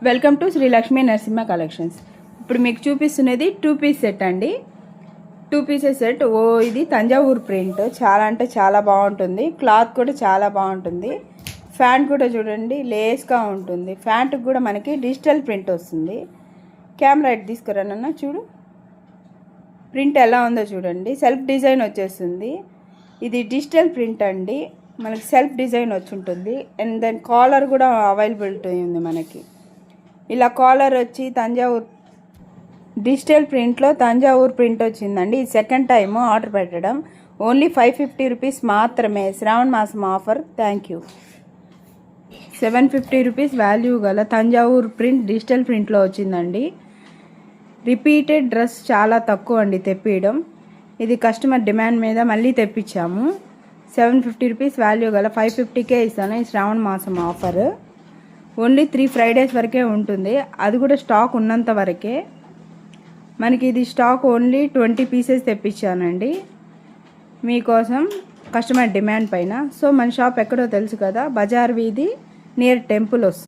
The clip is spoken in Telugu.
Welcome to Shri Lakshmi Narasimha collections. ఇప్పుడు మీకు చూపిస్తున్నది 2 పీస్ సెట్ అండి. 2 పీసెస్ సెట్. ఇది తంజావూరు ప్రింట్. చాలా అంటే చాలా బాగుంటుంది. క్లాత్ కూడా చాలా బాగుంటుంది. ఫ్యాంట్ కూడా చూడండి లేస్గా ఉంటుంది. ఫ్యాంట్కి కూడా మనకి డిజిటల్ ప్రింట్ వస్తుంది. కెమెరా ఇటు తీసుకురానన్నా చూడు, ప్రింట్ ఎలా ఉందో చూడండి. సెల్ఫ్ డిజైన్ వచ్చేస్తుంది. ఇది డిజిటల్ ప్రింట్ అండి. మనకి సెల్ఫ్ డిజైన్ వచ్చి ఉంటుంది. అండ్ దెన్ కాలర్ కూడా అవైలబిలిటీ ఉంది మనకి. ఇలా కాలర్ వచ్చి తంజావూరు డిజిటల్ ప్రింట్లో తంజావూరు ప్రింట్ వచ్చిందండి. ఇది సెకండ్ టైము ఆర్డర్ పెట్టడం. ఓన్లీ 550 రూపీస్ మాత్రమే. శ్రావణ మాసం offer. Thank you. 750 rupees value గల తంజావూరు ప్రింట్ డిజిటల్ ప్రింట్లో వచ్చిందండి. రిపీటెడ్ డ్రెస్ చాలా తక్కువ అండి తెప్పియడం. ఇది కస్టమర్ డిమాండ్ మీద మళ్ళీ తెప్పించాము. 750 రూపీస్ వాల్యూ గల 550కే ఇస్తాను. ఈ శ్రావణ మాసం ఆఫర్ ఓన్లీ 3 ఫ్రైడేస్ వరకే ఉంటుంది. అది కూడా స్టాక్ ఉన్నంత వరకే. మనకి ఇది స్టాక్ ఓన్లీ 20 పీసెస్ తెప్పించానండి మీకోసం కస్టమర్ డిమాండ్ పైన. సో మన షాప్ ఎక్కడో తెలుసు కదా, బజార్ వీధి నియర్ టెంపుల్ వస్తుంది.